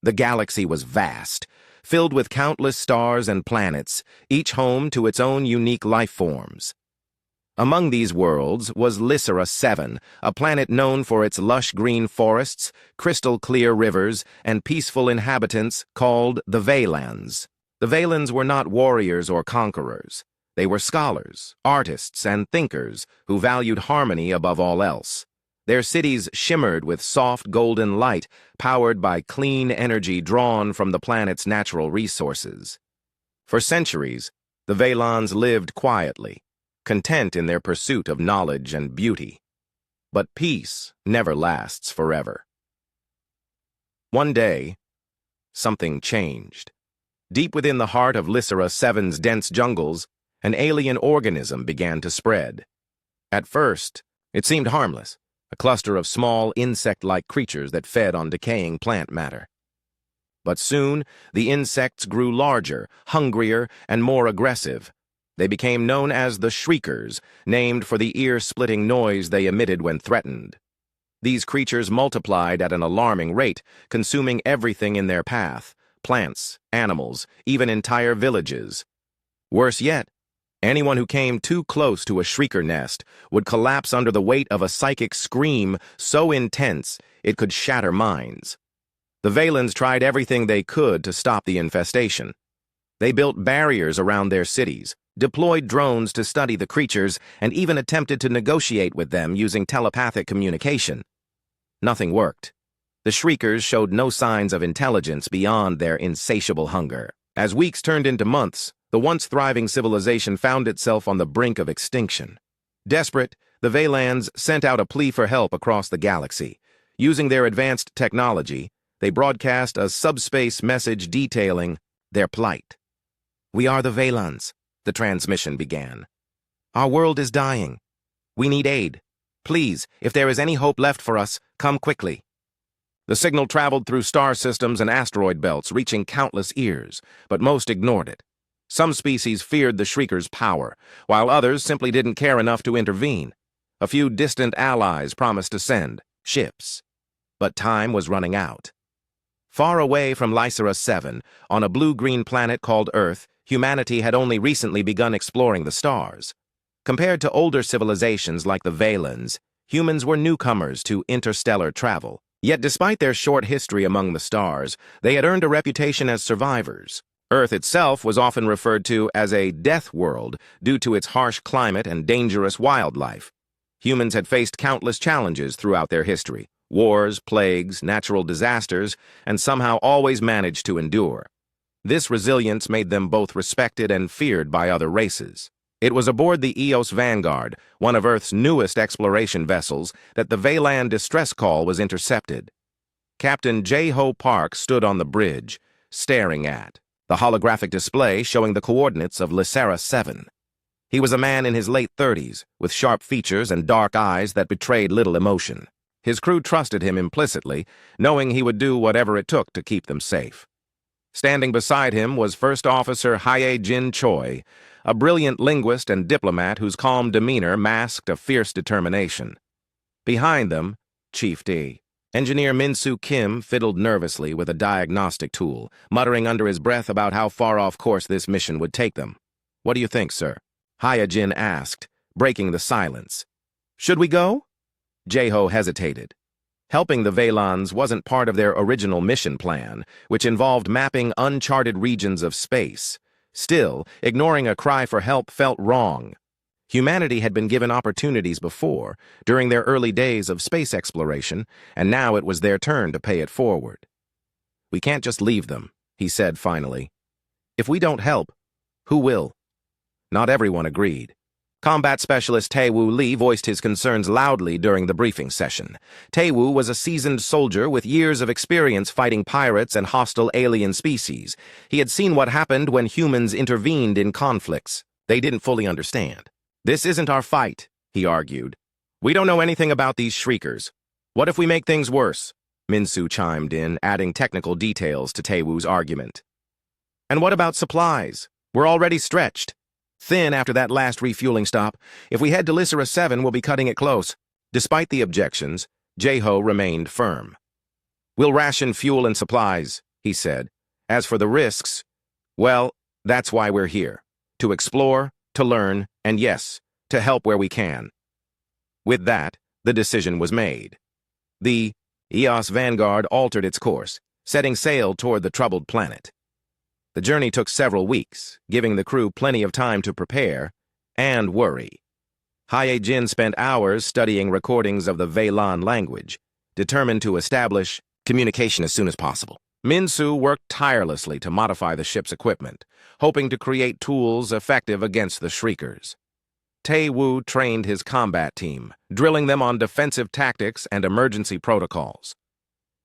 The galaxy was vast, filled with countless stars and planets, each home to its own unique life forms. Among these worlds was Lysera 7, a planet known for its lush green forests, crystal-clear rivers, and peaceful inhabitants called the Vaylans. The Vaylans were not warriors or conquerors. They were scholars, artists, and thinkers who valued harmony above all else. Their cities shimmered with soft golden light, powered by clean energy drawn from the planet's natural resources. For centuries, the Vaylans lived quietly, content in their pursuit of knowledge and beauty. But peace never lasts forever. One day, something changed. Deep within the heart of Lysera 7's dense jungles, an alien organism began to spread. At first, it seemed harmless, a cluster of small insect-like creatures that fed on decaying plant matter. But soon, the insects grew larger, hungrier, and more aggressive. They became known as the Shriekers, named for the ear-splitting noise they emitted when threatened. These creatures multiplied at an alarming rate, consuming everything in their path: plants, animals, even entire villages. Worse yet, anyone who came too close to a Shrieker nest would collapse under the weight of a psychic scream so intense it could shatter minds. The Vaylans tried everything they could to stop the infestation. They built barriers around their cities, deployed drones to study the creatures, and even attempted to negotiate with them using telepathic communication. Nothing worked. The Shriekers showed no signs of intelligence beyond their insatiable hunger. As weeks turned into months, the once thriving civilization found itself on the brink of extinction. Desperate, the Vaylans sent out a plea for help across the galaxy. Using their advanced technology, they broadcast a subspace message detailing their plight. "We are the Vaylans," the transmission began. "Our world is dying. We need aid. Please, if there is any hope left for us, come quickly." The signal traveled through star systems and asteroid belts, reaching countless ears, but most ignored it. Some species feared the Shrieker's power, while others simply didn't care enough to intervene. A few distant allies promised to send ships. But time was running out. Far away from Lysera 7, on a blue-green planet called Earth, humanity had only recently begun exploring the stars. Compared to older civilizations like the Vaylans, humans were newcomers to interstellar travel. Yet despite their short history among the stars, they had earned a reputation as survivors. Earth itself was often referred to as a death world due to its harsh climate and dangerous wildlife. Humans had faced countless challenges throughout their history: wars, plagues, natural disasters, and somehow always managed to endure. This resilience made them both respected and feared by other races. It was aboard the Eos Vanguard, one of Earth's newest exploration vessels, that the Vaylan distress call was intercepted. Captain J-Ho Park stood on the bridge, staring at the holographic display showing the coordinates of Lysera 7. He was a man in his late 30s, with sharp features and dark eyes that betrayed little emotion. His crew trusted him implicitly, knowing he would do whatever it took to keep them safe. Standing beside him was First Officer Hye-Jin Choi, a brilliant linguist and diplomat whose calm demeanor masked a fierce determination. Behind them, Chief D. Engineer Min-Soo Kim fiddled nervously with a diagnostic tool, muttering under his breath about how far off course this mission would take them. "What do you think, sir?" Hye-Jin asked, breaking the silence. "Should we go?" J-Ho hesitated. Helping the Vaylans wasn't part of their original mission plan, which involved mapping uncharted regions of space. Still, ignoring a cry for help felt wrong. Humanity had been given opportunities before, during their early days of space exploration, and now it was their turn to pay it forward. "We can't just leave them," he said finally. "If we don't help, who will?" Not everyone agreed. Combat Specialist Tae-Woo Lee voiced his concerns loudly during the briefing session. Tae-Woo was a seasoned soldier with years of experience fighting pirates and hostile alien species. He had seen what happened when humans intervened in conflicts. They didn't fully understand. "This isn't our fight," he argued. "We don't know anything about these Shriekers. What if we make things worse?" Min-Soo chimed in, adding technical details to Tae-Woo's argument. "And what about supplies? We're already stretched. Thin after that last refueling stop. If we head to Lysera 7, we'll be cutting it close." Despite the objections, J-Ho remained firm. "We'll ration fuel and supplies. he said. "As for the risks, well, that's why we're here. To explore, to learn, and yes, to help where we can." With that, the decision was made. The Eos Vanguard altered its course, setting sail toward the troubled planet. The journey took several weeks, giving the crew plenty of time to prepare and worry. Hyejin spent hours studying recordings of the Veylan language, determined to establish communication as soon as possible. Minsu worked tirelessly to modify the ship's equipment, hoping to create tools effective against the Shriekers. Tae-Woo trained his combat team, drilling them on defensive tactics and emergency protocols.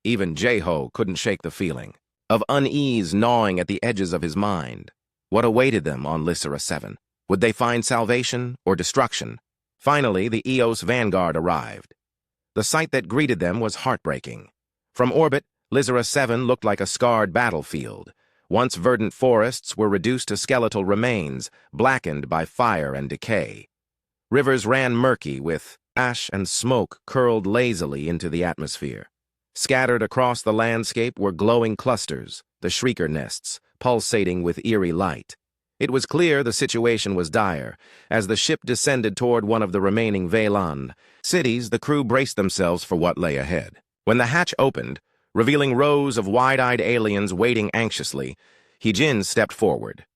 Even Jae-ho couldn't shake the feeling of unease gnawing at the edges of his mind. What awaited them on Lysera 7? Would they find salvation or destruction? Finally, the Eos Vanguard arrived. The sight that greeted them was heartbreaking. From orbit, Lysera 7 looked like a scarred battlefield. Once verdant forests were reduced to skeletal remains, blackened by fire and decay. Rivers ran murky, with ash and smoke curled lazily into the atmosphere. Scattered across the landscape were glowing clusters, the Shrieker nests, pulsating with eerie light. It was clear the situation was dire. As the ship descended toward one of the remaining Veylan cities, the crew braced themselves for what lay ahead. When the hatch opened, revealing rows of wide-eyed aliens waiting anxiously, Hyejin stepped forward.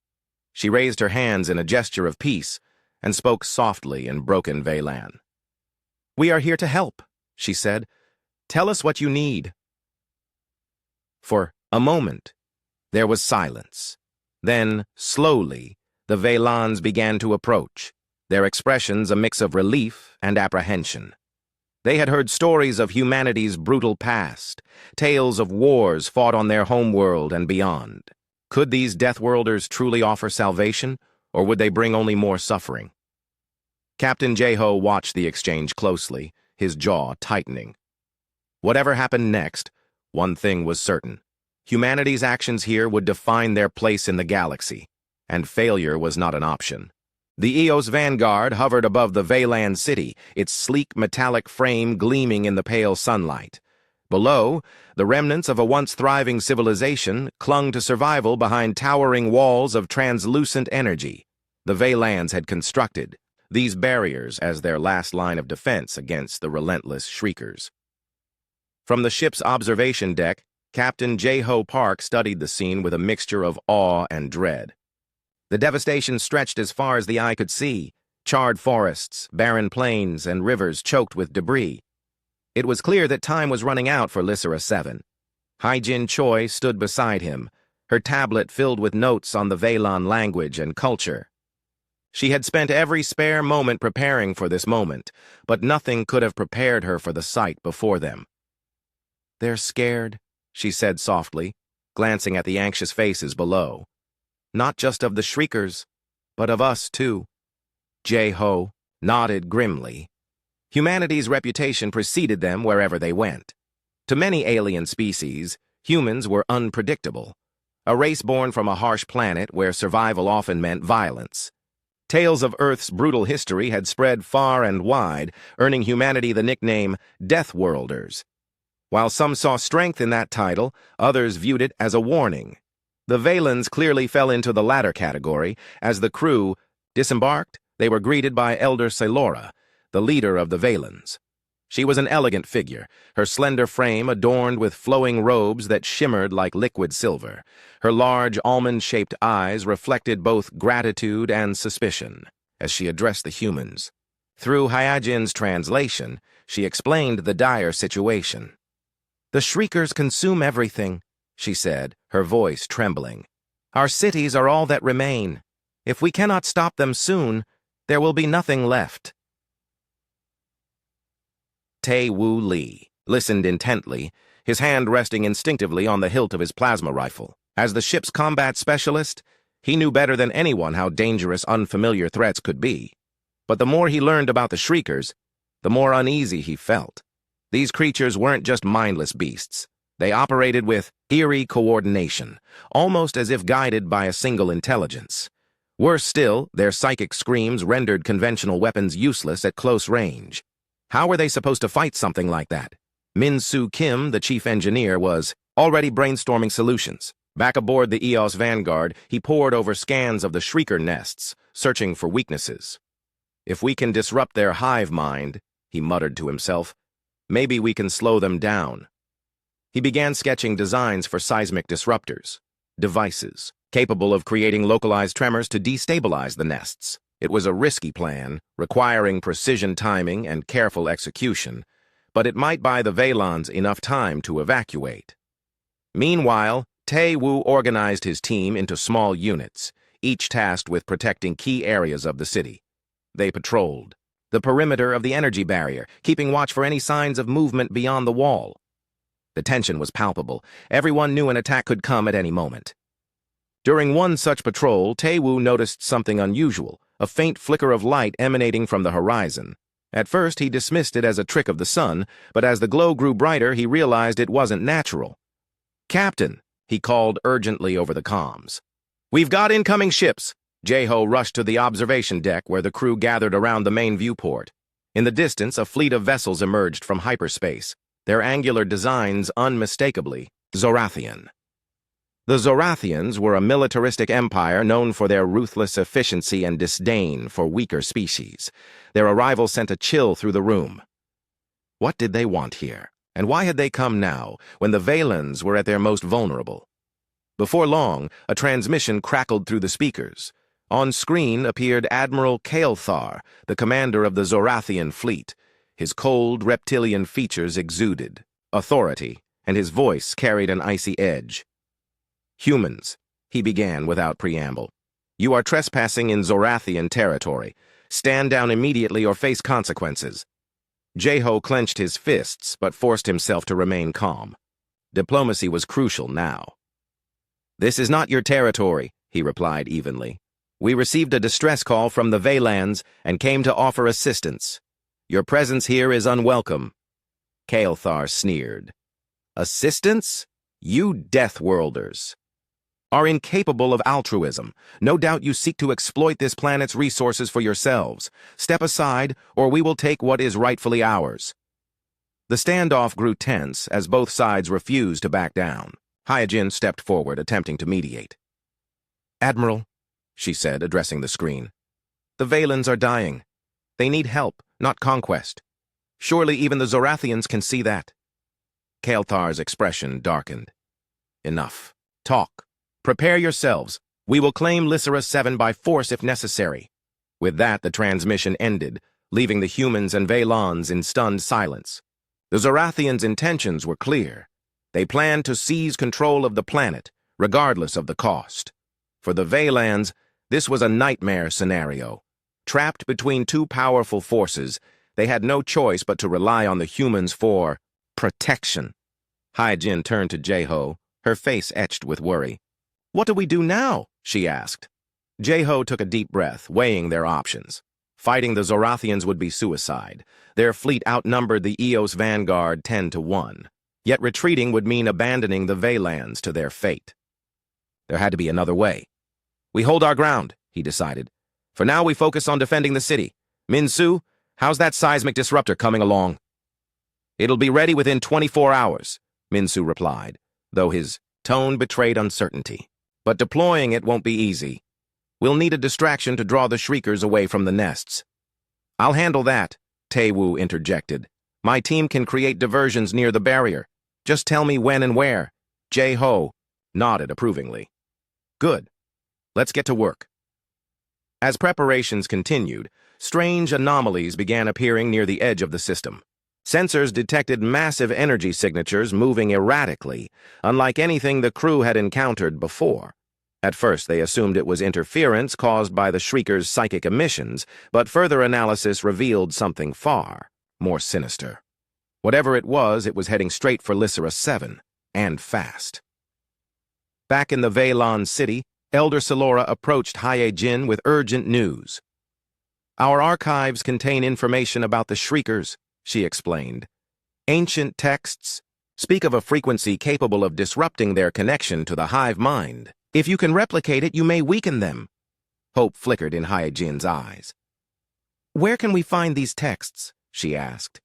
She raised her hands in a gesture of peace and spoke softly in broken Veylan. "We are here to help," she said. "Tell us what you need." For a moment, there was silence. Then, slowly, the Veylans began to approach, their expressions a mix of relief and apprehension. They had heard stories of humanity's brutal past, tales of wars fought on their homeworld and beyond. Could these Deathworlders truly offer salvation, or would they bring only more suffering? Captain Jae-ho watched the exchange closely, his jaw tightening. Whatever happened next, one thing was certain. Humanity's actions here would define their place in the galaxy, and failure was not an option. The Eos Vanguard hovered above the Veylan city, its sleek metallic frame gleaming in the pale sunlight. Below, the remnants of a once thriving civilization clung to survival behind towering walls of translucent energy. The Veylans had constructed these barriers as their last line of defense against the relentless Shriekers. From the ship's observation deck, Captain Jae-ho Park studied the scene with a mixture of awe and dread. The devastation stretched as far as the eye could see, charred forests, barren plains, and rivers choked with debris. It was clear that time was running out for Lysera 7. Hyejin Choi stood beside him, her tablet filled with notes on the Veylan language and culture. She had spent every spare moment preparing for this moment, but nothing could have prepared her for the sight before them. "They're scared," she said softly, glancing at the anxious faces below. "Not just of the Shriekers, but of us, too." Jae-ho nodded grimly. Humanity's reputation preceded them wherever they went. To many alien species, humans were unpredictable, a race born from a harsh planet where survival often meant violence. Tales of Earth's brutal history had spread far and wide, earning humanity the nickname Deathworlders. While some saw strength in that title, others viewed it as a warning. The Veylans clearly fell into the latter category. As the crew disembarked, they were greeted by Elder Sailora, the leader of the Veylans. She was an elegant figure, her slender frame adorned with flowing robes that shimmered like liquid silver. Her large, almond-shaped eyes reflected both gratitude and suspicion as she addressed the humans. Through Hyejin's translation, she explained the dire situation. "The Shriekers consume everything," she said, her voice trembling. "Our cities are all that remain. If we cannot stop them soon, there will be nothing left." Tae-Woo Lee listened intently, his hand resting instinctively on the hilt of his plasma rifle. As the ship's combat specialist, he knew better than anyone how dangerous unfamiliar threats could be. But the more he learned about the Shriekers, the more uneasy he felt. These creatures weren't just mindless beasts. They operated with eerie coordination, almost as if guided by a single intelligence. Worse still, their psychic screams rendered conventional weapons useless at close range. How were they supposed to fight something like that? Min Soo Kim, the chief engineer, was already brainstorming solutions. Back aboard the EOS Vanguard, he pored over scans of the Shrieker nests, searching for weaknesses. If we can disrupt their hive mind, he muttered to himself, maybe we can slow them down. He began sketching designs for seismic disruptors, devices capable of creating localized tremors to destabilize the nests. It was a risky plan, requiring precision timing and careful execution, but it might buy the Veilons enough time to evacuate. Meanwhile, Tae-Woo organized his team into small units, each tasked with protecting key areas of the city. They patrolled the perimeter of the energy barrier, keeping watch for any signs of movement beyond the wall. The tension was palpable. Everyone knew an attack could come at any moment. During one such patrol, Tae-Woo noticed something unusual, a faint flicker of light emanating from the horizon. At first, he dismissed it as a trick of the sun, but as the glow grew brighter, he realized it wasn't natural. "Captain," he called urgently over the comms. "We've got incoming ships." Jae-ho rushed to the observation deck where the crew gathered around the main viewport. In the distance, a fleet of vessels emerged from hyperspace, their angular designs unmistakably Zorathian. The Zorathians were a militaristic empire known for their ruthless efficiency and disdain for weaker species. Their arrival sent a chill through the room. What did they want here? And why had they come now, when the Veilons were at their most vulnerable? Before long, a transmission crackled through the speakers. On screen appeared Admiral Kael'thar, the commander of the Zorathian fleet. His cold, reptilian features exuded authority, and his voice carried an icy edge. "Humans," he began without preamble. "You are trespassing in Zorathian territory. Stand down immediately or face consequences." Jae-ho clenched his fists, but forced himself to remain calm. Diplomacy was crucial now. "This is not your territory," he replied evenly. "We received a distress call from the Veilons and came to offer assistance. Your presence here is unwelcome." Kael'thar sneered. "Assistance? You Deathworlders are incapable of altruism. No doubt you seek to exploit this planet's resources for yourselves. Step aside, or we will take what is rightfully ours." The standoff grew tense as both sides refused to back down. Hyojin stepped forward, attempting to mediate. "Admiral," she said, addressing the screen, "the Veilons are dying. They need help, not conquest. Surely even the Zorathians can see that." Kael'thar's expression darkened. "Enough. Talk. Prepare yourselves. We will claim Lysera 7 by force if necessary." With that, the transmission ended, leaving the humans and Veilons in stunned silence. The Zorathians' intentions were clear. They planned to seize control of the planet, regardless of the cost. For the Veilons, this was a nightmare scenario. Trapped between two powerful forces, they had no choice but to rely on the humans for protection. Hyojin turned to Jae-ho, her face etched with worry. "What do we do now?" she asked. Jae-ho took a deep breath, weighing their options. Fighting the Zorathians would be suicide. Their fleet outnumbered the EOS Vanguard 10-1. Yet retreating would mean abandoning the Veilons to their fate. There had to be another way. "We hold our ground," he decided. "For now, we focus on defending the city. Min-Soo, how's that seismic disruptor coming along?" "It'll be ready within 24 hours, Min-Soo replied, though his tone betrayed uncertainty. "But deploying it won't be easy. We'll need a distraction to draw the Shriekers away from the nests." "I'll handle that," Tae-Woo interjected. "My team can create diversions near the barrier. Just tell me when and where." Jae-ho nodded approvingly. "Good. Let's get to work." As preparations continued, strange anomalies began appearing near the edge of the system. Sensors detected massive energy signatures moving erratically, unlike anything the crew had encountered before. At first, they assumed it was interference caused by the Shrieker's psychic emissions, but further analysis revealed something far more sinister. Whatever it was heading straight for Lysera 7, and fast. Back in the Veilon city, Elder Salora approached Hyojin with urgent news. "Our archives contain information about the Shriekers," she explained. "Ancient texts speak of a frequency capable of disrupting their connection to the hive mind. If you can replicate it, you may weaken them." Hope flickered in Hyojin's eyes. "Where can we find these texts?" she asked.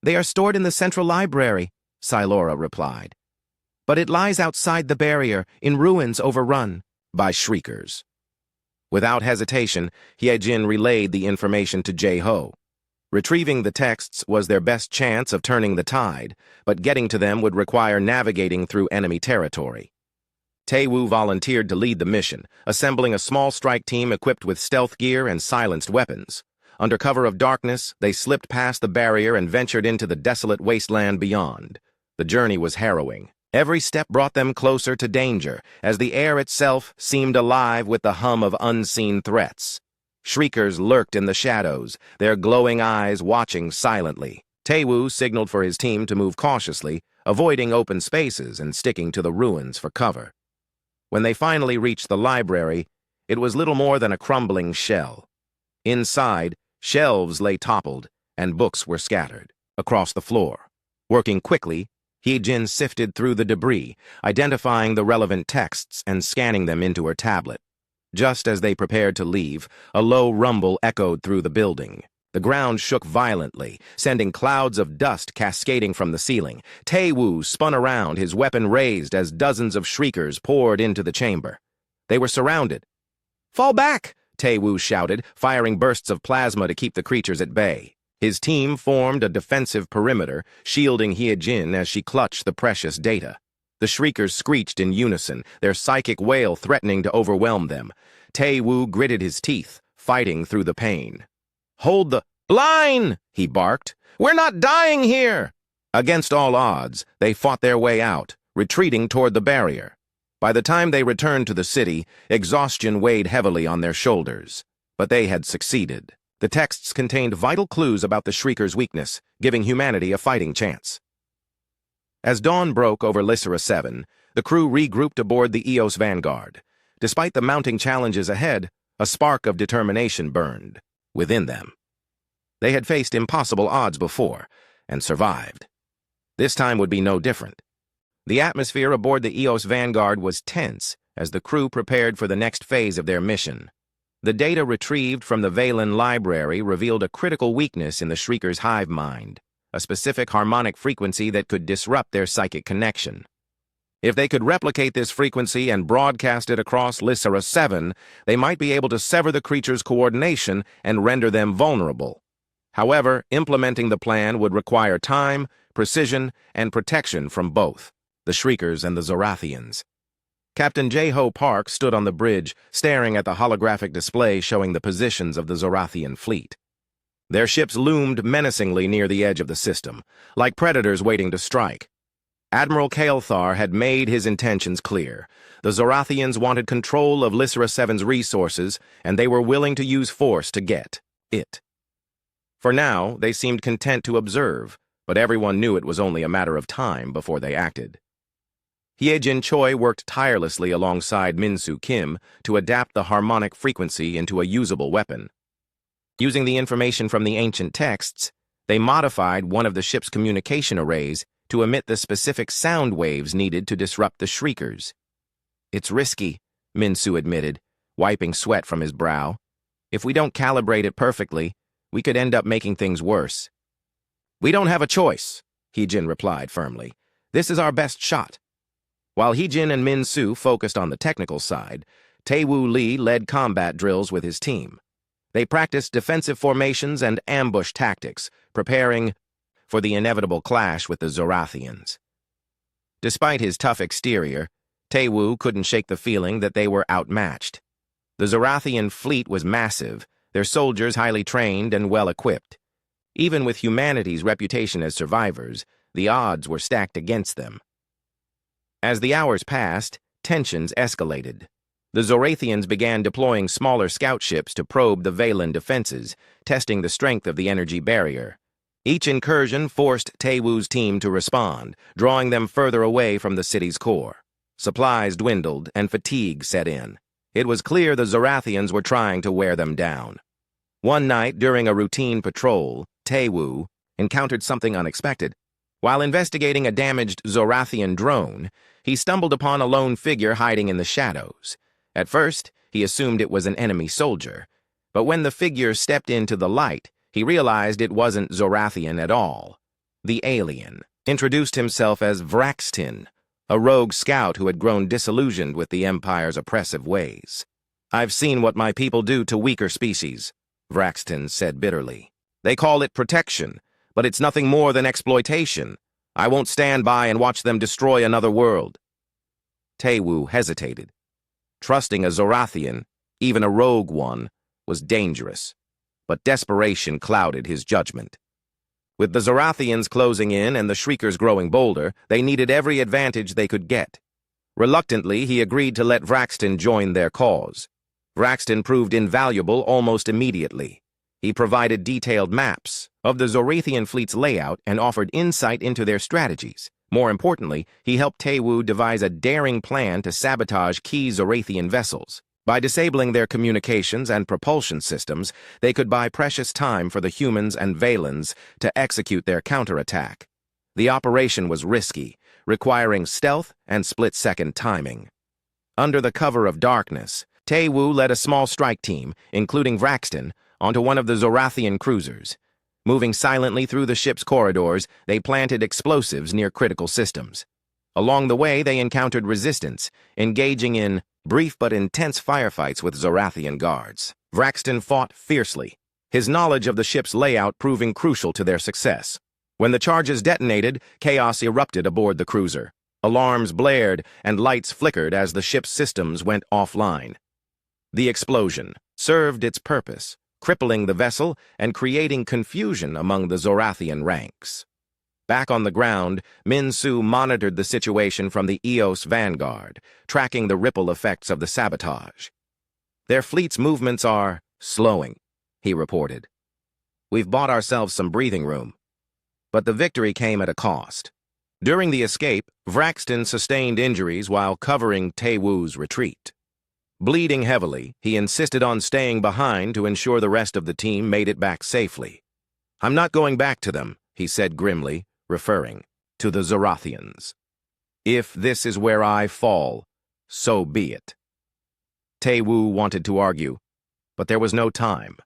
"They are stored in the central library," Salora replied. but it lies outside the barrier, in ruins overrun by shriekers. Without hesitation, Hyejin relayed the information to Jae-ho. Retrieving the texts was their best chance of turning the tide, but getting to them would require navigating through enemy territory. Tae-woo volunteered to lead the mission, assembling a small strike team equipped with stealth gear and silenced weapons. Under cover of darkness, they slipped past the barrier and ventured into the desolate wasteland beyond. The journey was harrowing. Every step brought them closer to danger, as the air itself seemed alive with the hum of unseen threats. Shriekers lurked in the shadows, their glowing eyes watching silently. Tae-woo signaled for his team to move cautiously, avoiding open spaces and sticking to the ruins for cover. When they finally reached the library, it was little more than a crumbling shell. Inside, shelves lay toppled, and books were scattered across the floor. Working quickly, Hyejin sifted through the debris, identifying the relevant texts and scanning them into her tablet. Just as they prepared to leave, a low rumble echoed through the building. The ground shook violently, sending clouds of dust cascading from the ceiling. Tae-woo spun around, his weapon raised as dozens of shriekers poured into the chamber. They were surrounded. "Fall back!" Tae-woo shouted, firing bursts of plasma to keep the creatures at bay. His team formed a defensive perimeter, shielding Hyejin as she clutched the precious data. The shriekers screeched in unison, their psychic wail threatening to overwhelm them. Tae-woo gritted his teeth, fighting through the pain. "Hold the line!" he barked. "We're not dying here!" Against all odds, they fought their way out, retreating toward the barrier. By the time they returned to the city, exhaustion weighed heavily on their shoulders. But they had succeeded. The texts contained vital clues about the Shrieker's weakness, giving humanity a fighting chance. As dawn broke over Lysera 7, the crew regrouped aboard the Eos Vanguard. Despite the mounting challenges ahead, a spark of determination burned within them. They had faced impossible odds before, and survived. This time would be no different. The atmosphere aboard the Eos Vanguard was tense as the crew prepared for the next phase of their mission. The data retrieved from the Valen library revealed a critical weakness in the Shrieker's hive mind, a specific harmonic frequency that could disrupt their psychic connection. If they could replicate this frequency and broadcast it across Lysera 7, they might be able to sever the creature's coordination and render them vulnerable. However, implementing the plan would require time, precision, and protection from both the Shriekers and the Zorathians. Captain Jae-ho Park stood on the bridge, staring at the holographic display showing the positions of the Zorathian fleet. Their ships loomed menacingly near the edge of the system, like predators waiting to strike. Admiral Kael'thar had made his intentions clear. The Zorathians wanted control of Lysera 7's resources, and they were willing to use force to get it. For now, they seemed content to observe, but everyone knew it was only a matter of time before they acted. Hyejin Choi worked tirelessly alongside Min-soo Kim to adapt the harmonic frequency into a usable weapon. Using the information from the ancient texts, they modified one of the ship's communication arrays to emit the specific sound waves needed to disrupt the Shriekers. "It's risky," Min-soo admitted, wiping sweat from his brow. "If we don't calibrate it perfectly, we could end up making things worse." "We don't have a choice," Hyejin replied firmly. "This is our best shot." While Hyejin and Min-soo focused on the technical side, Tae-woo Lee led combat drills with his team. They practiced defensive formations and ambush tactics, preparing for the inevitable clash with the Zorathians. Despite his tough exterior, Tae-woo couldn't shake the feeling that they were outmatched. The Zorathian fleet was massive, their soldiers highly trained and well-equipped. Even with humanity's reputation as survivors, the odds were stacked against them. As the hours passed, tensions escalated. The Zorathians began deploying smaller scout ships to probe the Valen defenses, testing the strength of the energy barrier. Each incursion forced Tae-woo's team to respond, drawing them further away from the city's core. Supplies dwindled and fatigue set in. It was clear the Zorathians were trying to wear them down. One night, during a routine patrol, Tae-woo encountered something unexpected. While investigating a damaged Zorathian drone, he stumbled upon a lone figure hiding in the shadows. At first, he assumed it was an enemy soldier, but when the figure stepped into the light, he realized it wasn't Zorathian at all. The alien introduced himself as Vraxtin, a rogue scout who had grown disillusioned with the Empire's oppressive ways. "I've seen what my people do to weaker species," Vraxton said bitterly. "They call it protection, but it's nothing more than exploitation. I won't stand by and watch them destroy another world." Teiwu hesitated. Trusting a Zorathian, even a rogue one, was dangerous, but desperation clouded his judgment. With the Zorathians closing in and the Shriekers growing bolder, they needed every advantage they could get. Reluctantly, he agreed to let Vraxton join their cause. Vraxton proved invaluable almost immediately. He provided detailed maps of the Zorathian fleet's layout and offered insight into their strategies. More importantly, he helped Teiwu devise a daring plan to sabotage key Zorathian vessels. By disabling their communications and propulsion systems, they could buy precious time for the humans and Valens to execute their counterattack. The operation was risky, requiring stealth and split-second timing. Under the cover of darkness, Teiwu led a small strike team, including Vraxton, onto one of the Zorathian cruisers. Moving silently through the ship's corridors, they planted explosives near critical systems. Along the way, they encountered resistance, engaging in brief but intense firefights with Zorathian guards. Vraxton fought fiercely, his knowledge of the ship's layout proving crucial to their success. When the charges detonated, chaos erupted aboard the cruiser. Alarms blared and lights flickered as the ship's systems went offline. The explosion served its purpose, crippling the vessel and creating confusion among the Zorathian ranks. Back on the ground, Min-Su monitored the situation from the Eos Vanguard, tracking the ripple effects of the sabotage. "Their fleet's movements are slowing," he reported. "We've bought ourselves some breathing room." But the victory came at a cost. During the escape, Vraxton sustained injuries while covering Teiwu's retreat. Bleeding heavily, he insisted on staying behind to ensure the rest of the team made it back safely. "I'm not going back to them," he said grimly, referring to the Zorathians. "If this is where I fall, so be it." Teiwu wanted to argue, but there was no time.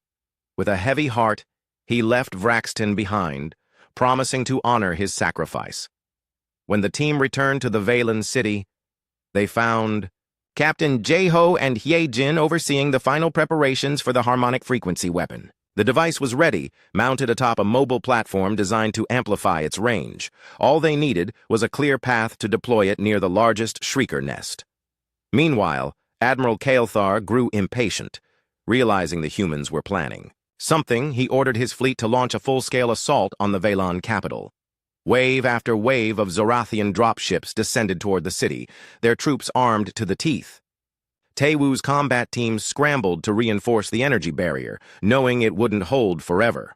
With a heavy heart, he left Vraxton behind, promising to honor his sacrifice. When the team returned to the Valen city, they found Captain Jeho and Hyejin overseeing the final preparations for the harmonic frequency weapon. The device was ready, mounted atop a mobile platform designed to amplify its range. All they needed was a clear path to deploy it near the largest Shrieker nest. Meanwhile, Admiral Kael'thar grew impatient, realizing the humans were planning something. He ordered his fleet to launch a full-scale assault on the Valan capital. Wave after wave of Zorathian dropships descended toward the city, their troops armed to the teeth. Teiwu's combat teams scrambled to reinforce the energy barrier, knowing it wouldn't hold forever.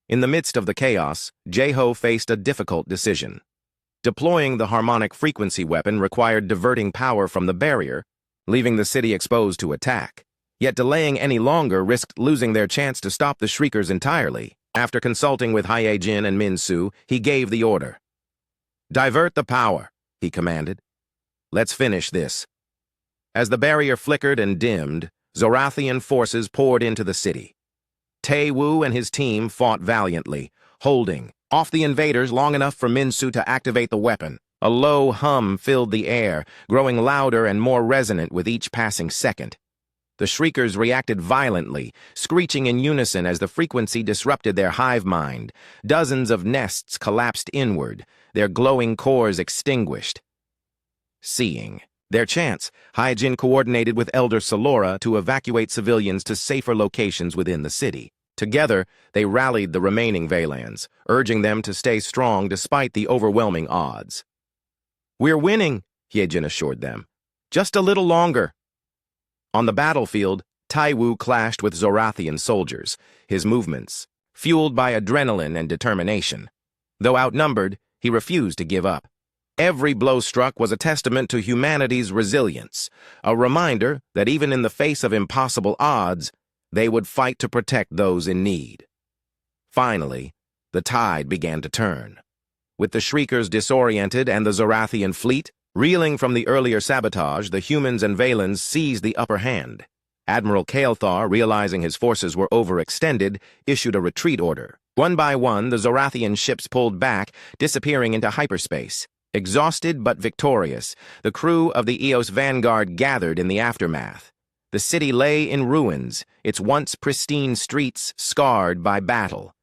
In the midst of the chaos, Jeho faced a difficult decision. Deploying the harmonic frequency weapon required diverting power from the barrier, leaving the city exposed to attack. Yet delaying any longer risked losing their chance to stop the Shriekers entirely. After consulting with Hyejin and Min-Su, he gave the order. "Divert the power," he commanded. "Let's finish this." As the barrier flickered and dimmed, Zorathian forces poured into the city. Teiwu and his team fought valiantly, holding off the invaders long enough for Min-Su to activate the weapon. A low hum filled the air, growing louder and more resonant with each passing second. The Shriekers reacted violently, screeching in unison as the frequency disrupted their hive mind. Dozens of nests collapsed inward, their glowing cores extinguished. Seeing their chance, Hyejin coordinated with Elder Salora to evacuate civilians to safer locations within the city. Together, they rallied the remaining Valans, urging them to stay strong despite the overwhelming odds. "We're winning," Hyejin assured them. "Just a little longer." On the battlefield, Teiwu clashed with Zorathian soldiers, his movements fueled by adrenaline and determination. Though outnumbered, he refused to give up. Every blow struck was a testament to humanity's resilience, a reminder that even in the face of impossible odds, they would fight to protect those in need. Finally, the tide began to turn. With the Shriekers disoriented and the Zorathian fleet reeling from the earlier sabotage, the humans and Valans seized the upper hand. Admiral Kael'thar, realizing his forces were overextended, issued a retreat order. One by one, the Zorathian ships pulled back, disappearing into hyperspace. Exhausted but victorious, the crew of the Eos Vanguard gathered in the aftermath. The city lay in ruins, its once pristine streets scarred by battle.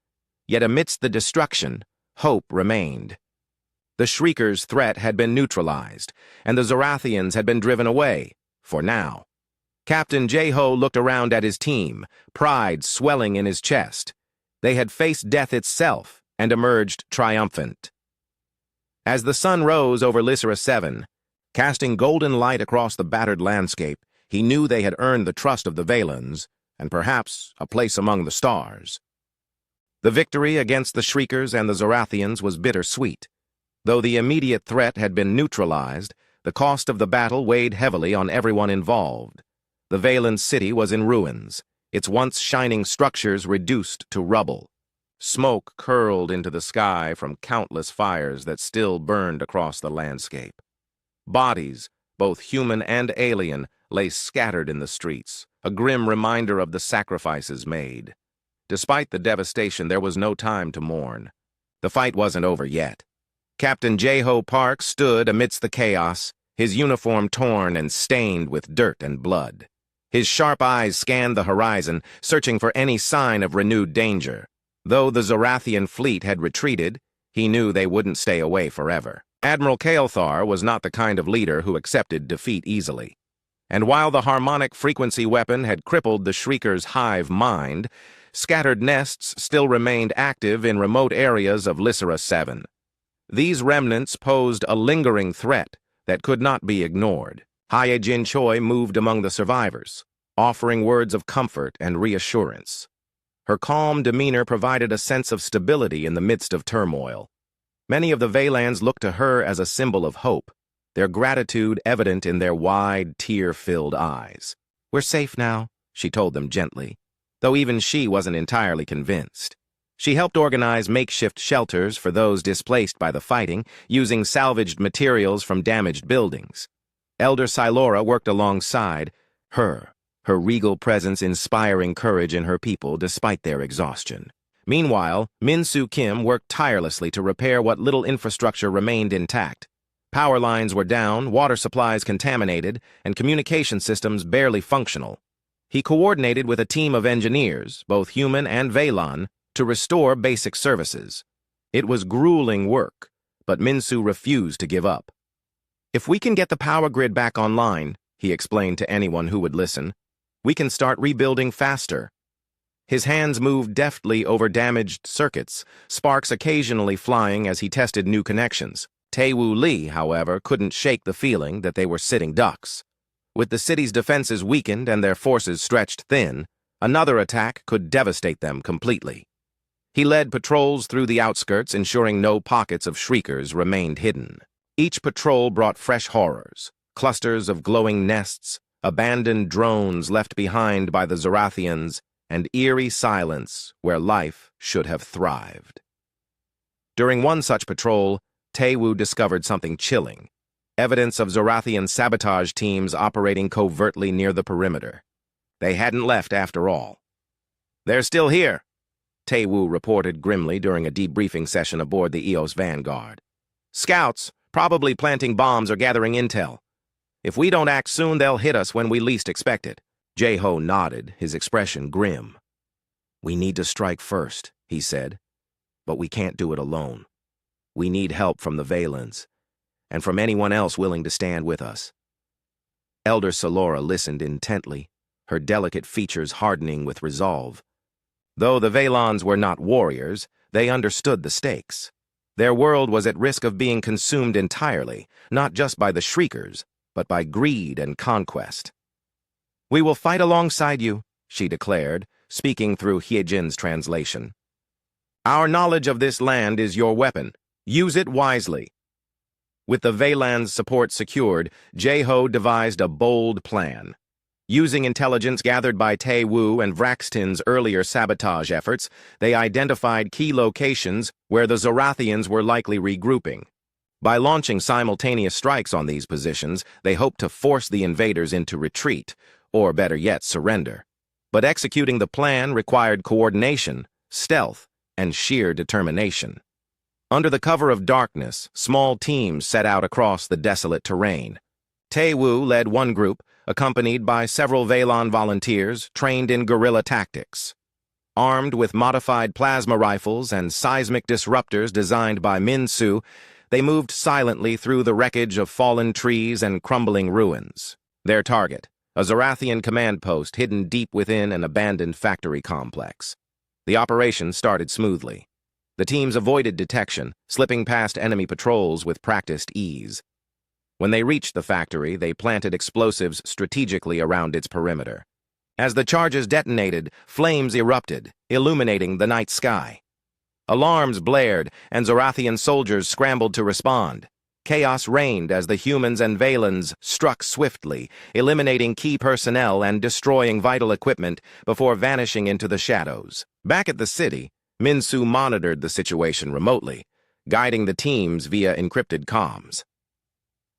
Yet amidst the destruction, hope remained. The Shriekers' threat had been neutralized, and the Zorathians had been driven away, for now. Captain Jeho looked around at his team, pride swelling in his chest. They had faced death itself and emerged triumphant. As the sun rose over Lysera 7, casting golden light across the battered landscape, he knew they had earned the trust of the Valens, and perhaps a place among the stars. The victory against the Shriekers and the Zorathians was bittersweet. Though the immediate threat had been neutralized, the cost of the battle weighed heavily on everyone involved. The Valen city was in ruins, its once shining structures reduced to rubble. Smoke curled into the sky from countless fires that still burned across the landscape. Bodies, both human and alien, lay scattered in the streets, a grim reminder of the sacrifices made. Despite the devastation, there was no time to mourn. The fight wasn't over yet. Captain Jeho Park stood amidst the chaos, his uniform torn and stained with dirt and blood. His sharp eyes scanned the horizon, searching for any sign of renewed danger. Though the Zorathian fleet had retreated, he knew they wouldn't stay away forever. Admiral Kael'thar was not the kind of leader who accepted defeat easily. And while the harmonic frequency weapon had crippled the Shrieker's hive mind, scattered nests still remained active in remote areas of Lysera 7. These remnants posed a lingering threat that could not be ignored. Hye Jin Choi moved among the survivors, offering words of comfort and reassurance. Her calm demeanor provided a sense of stability in the midst of turmoil. Many of the Valans looked to her as a symbol of hope, their gratitude evident in their wide, tear-filled eyes. "We're safe now," she told them gently, though even she wasn't entirely convinced. She helped organize makeshift shelters for those displaced by the fighting, using salvaged materials from damaged buildings. Elder Silora worked alongside her regal presence inspiring courage in her people despite their exhaustion. Meanwhile, Min-Soo Kim worked tirelessly to repair what little infrastructure remained intact. Power lines were down, water supplies contaminated, and communication systems barely functional. He coordinated with a team of engineers, both human and Valan, to restore basic services. It was grueling work, but Min-Soo refused to give up. "If we can get the power grid back online," he explained to anyone who would listen, "we can start rebuilding faster." His hands moved deftly over damaged circuits, sparks occasionally flying as he tested new connections. Tae-Woo Lee, however, couldn't shake the feeling that they were sitting ducks. With the city's defenses weakened and their forces stretched thin, another attack could devastate them completely. He led patrols through the outskirts, ensuring no pockets of Shriekers remained hidden. Each patrol brought fresh horrors, clusters of glowing nests, abandoned drones left behind by the Zorathians, and eerie silence where life should have thrived. During one such patrol, Tae-Woo discovered something chilling, evidence of Zorathian sabotage teams operating covertly near the perimeter. They hadn't left after all. "They're still here," Tae-Woo reported grimly during a debriefing session aboard the Eos Vanguard. "Scouts, probably planting bombs or gathering intel. If we don't act soon, they'll hit us when we least expect it." Jeho nodded, his expression grim. "We need to strike first," he said, "but we can't do it alone. We need help from the Valens, and from anyone else willing to stand with us." Elder Silora listened intently, her delicate features hardening with resolve. Though the Valans were not warriors, they understood the stakes. Their world was at risk of being consumed entirely, not just by the Shriekers, but by greed and conquest. "We will fight alongside you," she declared, speaking through Hyejin's translation. "Our knowledge of this land is your weapon. Use it wisely." With the Valan's support secured, Jeho devised a bold plan. Using intelligence gathered by Tae-Woo and Vraxtin's earlier sabotage efforts, they identified key locations where the Zorathians were likely regrouping. By launching simultaneous strikes on these positions, they hoped to force the invaders into retreat, or better yet, surrender. But executing the plan required coordination, stealth, and sheer determination. Under the cover of darkness, small teams set out across the desolate terrain. Tae-woo led one group, accompanied by several Veilon volunteers trained in guerrilla tactics. Armed with modified plasma rifles and seismic disruptors designed by Min-soo, they moved silently through the wreckage of fallen trees and crumbling ruins. Their target, a Zorathian command post hidden deep within an abandoned factory complex. The operation started smoothly. The teams avoided detection, slipping past enemy patrols with practiced ease. When they reached the factory, they planted explosives strategically around its perimeter. As the charges detonated, flames erupted, illuminating the night sky. Alarms blared, and Zorathian soldiers scrambled to respond. Chaos reigned as the humans and Veilons struck swiftly, eliminating key personnel and destroying vital equipment before vanishing into the shadows. Back at the city, Min-soo monitored the situation remotely, guiding the teams via encrypted comms.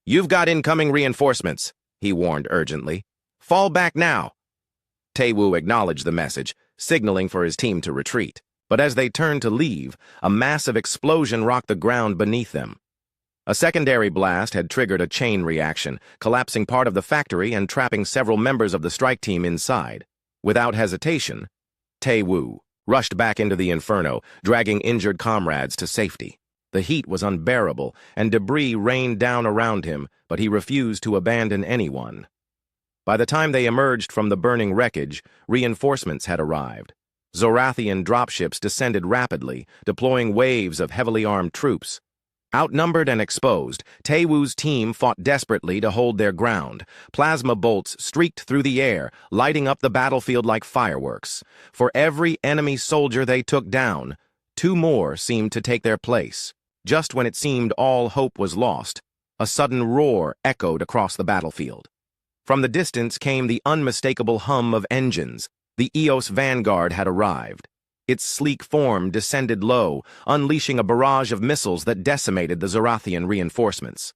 "You've got incoming reinforcements," he warned urgently. "Fall back now." Tae-woo acknowledged the message, signaling for his team to retreat. But as they turned to leave, a massive explosion rocked the ground beneath them. A secondary blast had triggered a chain reaction, collapsing part of the factory and trapping several members of the strike team inside. Without hesitation, Tae-woo rushed back into the inferno, dragging injured comrades to safety. The heat was unbearable, and debris rained down around him, but he refused to abandon anyone. By the time they emerged from the burning wreckage, reinforcements had arrived. Zorathian dropships descended rapidly, deploying waves of heavily armed troops. Outnumbered and exposed, Tae-woo's team fought desperately to hold their ground. Plasma bolts streaked through the air, lighting up the battlefield like fireworks. For every enemy soldier they took down, 2 more seemed to take their place. Just when it seemed all hope was lost, a sudden roar echoed across the battlefield. From the distance came the unmistakable hum of engines. The Eos Vanguard had arrived. Its sleek form descended low, unleashing a barrage of missiles that decimated the Zorathian reinforcements.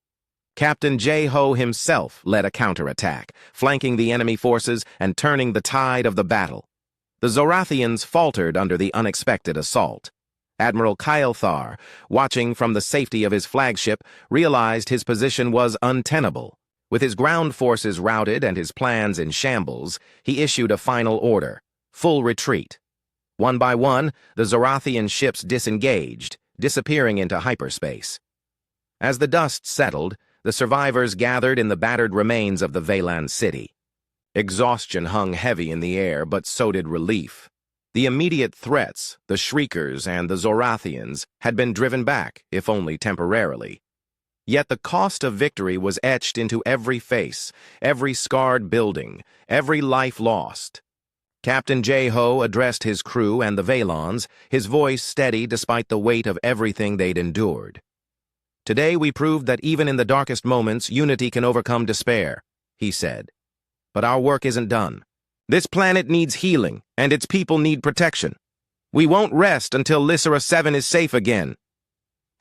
Captain Jae-ho himself led a counterattack, flanking the enemy forces and turning the tide of the battle. The Zorathians faltered under the unexpected assault. Admiral Kyle-thar, watching from the safety of his flagship, realized his position was untenable. With his ground forces routed and his plans in shambles, he issued a final order: full retreat. One by one, the Zorathian ships disengaged, disappearing into hyperspace. As the dust settled, the survivors gathered in the battered remains of the Veilon city. Exhaustion hung heavy in the air, but so did relief. The immediate threats, the Shriekers and the Zorathians, had been driven back, if only temporarily. Yet the cost of victory was etched into every face, every scarred building, every life lost. Captain Jae-ho addressed his crew and the Veilons, his voice steady despite the weight of everything they'd endured. "Today we proved that even in the darkest moments, unity can overcome despair," he said. "But our work isn't done. This planet needs healing, and its people need protection. We won't rest until Lysera 7 is safe again."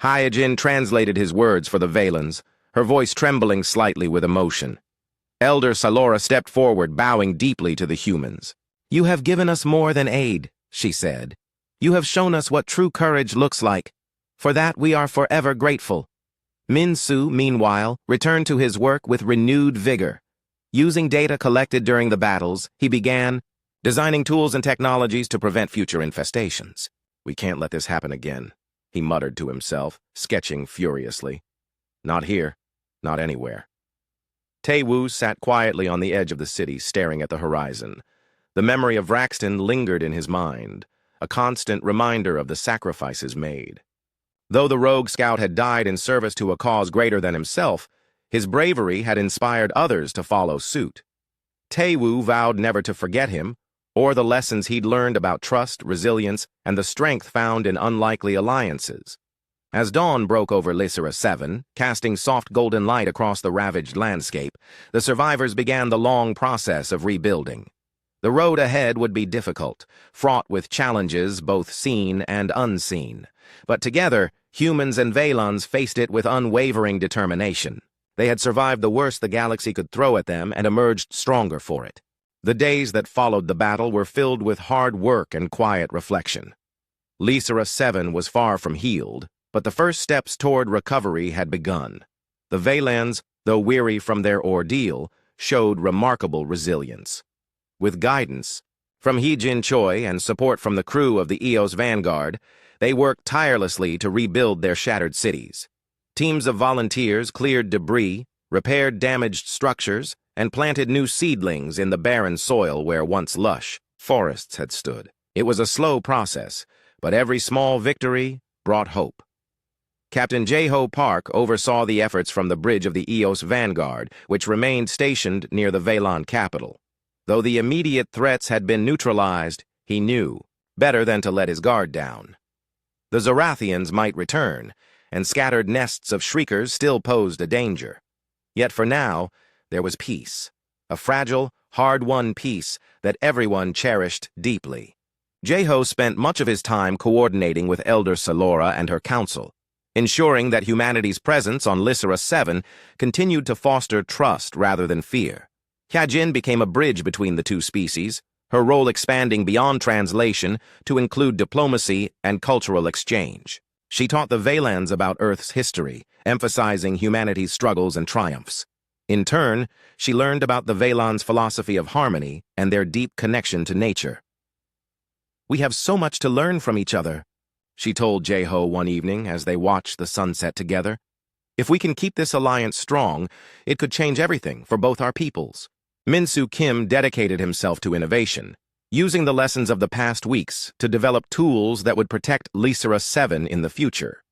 Hyojin translated his words for the Veilons, her voice trembling slightly with emotion. Elder Salora stepped forward, bowing deeply to the humans. "You have given us more than aid," she said. "You have shown us what true courage looks like. For that we are forever grateful." Min-soo, meanwhile, returned to his work with renewed vigor. Using data collected during the battles, he began designing tools and technologies to prevent future infestations. "We can't let this happen again," he muttered to himself, sketching furiously. "Not here, not anywhere." Tae-woo sat quietly on the edge of the city, staring at the horizon. The memory of Raxton lingered in his mind, a constant reminder of the sacrifices made. Though the rogue scout had died in service to a cause greater than himself, his bravery had inspired others to follow suit. Tae-woo vowed never to forget him, or the lessons he'd learned about trust, resilience, and the strength found in unlikely alliances. As dawn broke over Lysera 7, casting soft golden light across the ravaged landscape, the survivors began the long process of rebuilding. The road ahead would be difficult, fraught with challenges both seen and unseen. But together, humans and Veilons faced it with unwavering determination. They had survived the worst the galaxy could throw at them and emerged stronger for it. The days that followed the battle were filled with hard work and quiet reflection. Lysera 7 was far from healed, But the first steps toward recovery had begun. The Vaylans, though weary from their ordeal, showed remarkable resilience. With guidance from He-Jin Choi and support from the crew of the EOS Vanguard, they worked tirelessly to rebuild their shattered cities. Teams of volunteers cleared debris, repaired damaged structures, and planted new seedlings in the barren soil where once lush forests had stood. It was a slow process, but every small victory brought hope. Captain Jae-ho Park oversaw the efforts from the bridge of the EOS Vanguard, which remained stationed near the Veylan capital. Though the immediate threats had been neutralized, he knew better than to let his guard down. The Zorathians might return, and scattered nests of shriekers still posed a danger. Yet for now, there was peace, a fragile, hard-won peace that everyone cherished deeply. Jae-ho spent much of his time coordinating with Elder Salora and her council, ensuring that humanity's presence on Lysera 7 continued to foster trust rather than fear. Hyajin became a bridge between the two species, her role expanding beyond translation to include diplomacy and cultural exchange. She taught the Vaylans about Earth's history, emphasizing humanity's struggles and triumphs. In turn, she learned about the Vaylans' philosophy of harmony and their deep connection to nature. "We have so much to learn from each other," she told Jae-ho one evening as they watched the sunset together. "If we can keep this alliance strong, it could change everything for both our peoples." Min-Soo Kim dedicated himself to innovation, using the lessons of the past weeks to develop tools that would protect Lysera 7 in the future.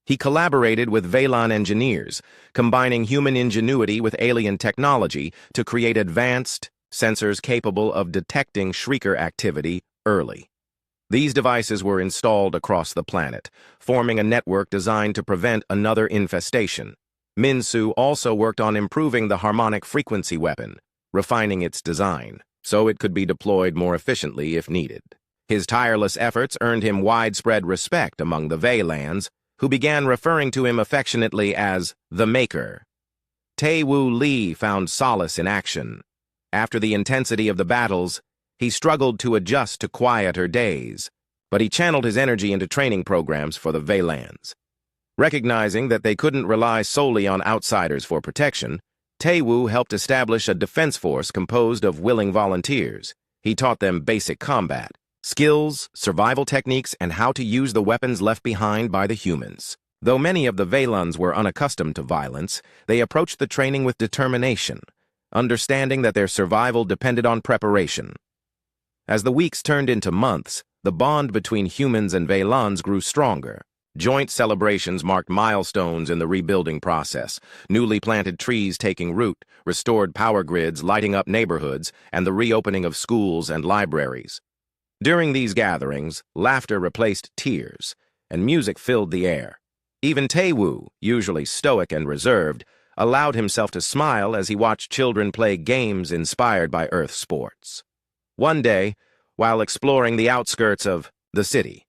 He collaborated with Veylan engineers, combining human ingenuity with alien technology to create advanced sensors capable of detecting shrieker activity early. These devices were installed across the planet, forming a network designed to prevent another infestation. Min-Soo also worked on improving the harmonic frequency weapon, refining its design, so it could be deployed more efficiently if needed. His tireless efforts earned him widespread respect among the Vaylans, who began referring to him affectionately as the Maker. Tae-Woo Lee found solace in action. After the intensity of the battles, he struggled to adjust to quieter days, but he channeled his energy into training programs for the Vaylans. Recognizing that they couldn't rely solely on outsiders for protection, Tae-Woo helped establish a defense force composed of willing volunteers. He taught them basic combat, skills, survival techniques, and how to use the weapons left behind by the humans. Though many of the Vaylans were unaccustomed to violence, they approached the training with determination, understanding that their survival depended on preparation. As the weeks turned into months, the bond between humans and Vaylans grew stronger. Joint celebrations marked milestones in the rebuilding process, newly planted trees taking root, restored power grids lighting up neighborhoods, and the reopening of schools and libraries. During these gatherings, laughter replaced tears, and music filled the air. Even Tae-Woo, usually stoic and reserved, allowed himself to smile as he watched children play games inspired by Earth sports. One day, while exploring the outskirts of the city,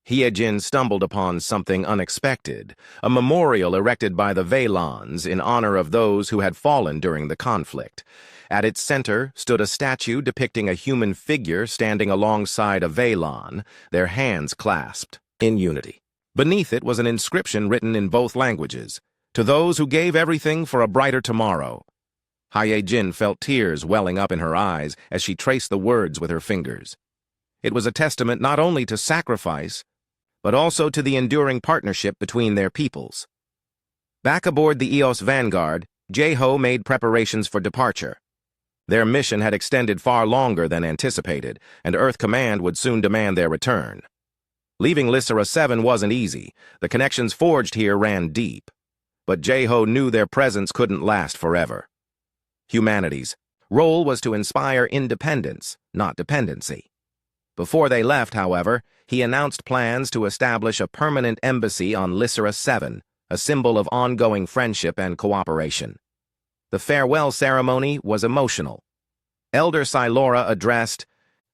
Hyejin stumbled upon something unexpected, a memorial erected by the Vaylans in honor of those who had fallen during the conflict. At its center stood a statue depicting a human figure standing alongside a Veylan, their hands clasped in unity. Beneath it was an inscription written in both languages, "To those who gave everything for a brighter tomorrow." Hyejin felt tears welling up in her eyes as she traced the words with her fingers. It was a testament not only to sacrifice, but also to the enduring partnership between their peoples. Back aboard the EOS Vanguard, Jae-ho made preparations for departure. Their mission had extended far longer than anticipated, and Earth Command would soon demand their return. Leaving Lysera 7 wasn't easy. The connections forged here ran deep. But Jae-ho knew their presence couldn't last forever. Humanity's role was to inspire independence, not dependency. Before they left, however, he announced plans to establish a permanent embassy on Lysera 7, a symbol of ongoing friendship and cooperation. The farewell ceremony was emotional. Elder Silora addressed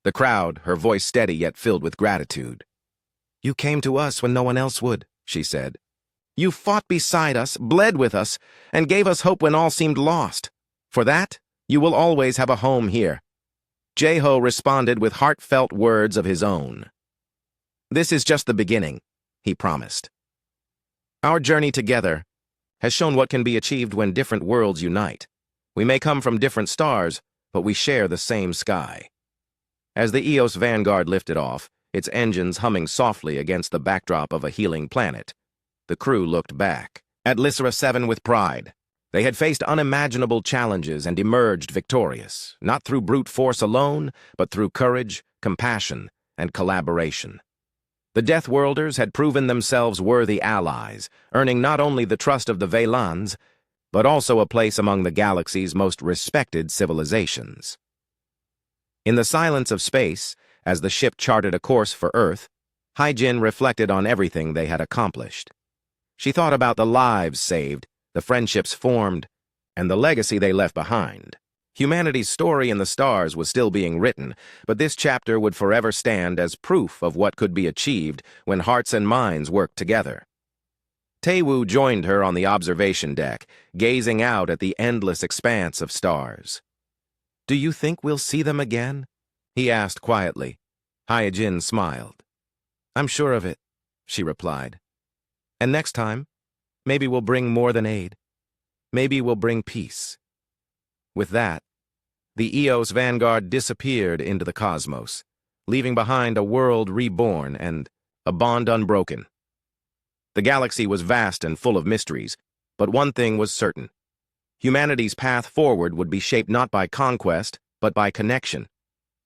the crowd, her voice steady yet filled with gratitude. "You came to us when no one else would," she said. "You fought beside us, bled with us, and gave us hope when all seemed lost. For that, you will always have a home here." Jae-ho responded with heartfelt words of his own. "This is just the beginning," he promised. Our journey together has shown what can be achieved when different worlds unite. We may come from different stars, but we share the same sky. As the Eos Vanguard lifted off, its engines humming softly against the backdrop of a healing planet, the crew looked back at Lysera 7 with pride. They had faced unimaginable challenges and emerged victorious, not through brute force alone, but through courage, compassion, and collaboration. The Deathworlders had proven themselves worthy allies, earning not only the trust of the Velans, but also a place among the galaxy's most respected civilizations. In the silence of space, as the ship charted a course for Earth, Hyjin reflected on everything they had accomplished. She thought about the lives saved, the friendships formed, and the legacy they left behind. Humanity's story in the stars was still being written, but this chapter would forever stand as proof of what could be achieved when hearts and minds worked together. Taewoo joined her on the observation deck, gazing out at the endless expanse of stars. "Do you think we'll see them again?" he asked quietly. Hyjin smiled. "I'm sure of it," she replied. "And next time, maybe we'll bring more than aid. Maybe we'll bring peace." With that, the Eos Vanguard disappeared into the cosmos, leaving behind a world reborn and a bond unbroken. The galaxy was vast and full of mysteries, but one thing was certain. Humanity's path forward would be shaped not by conquest, but by connection.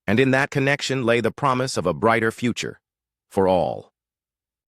And in that connection lay the promise of a brighter future for all.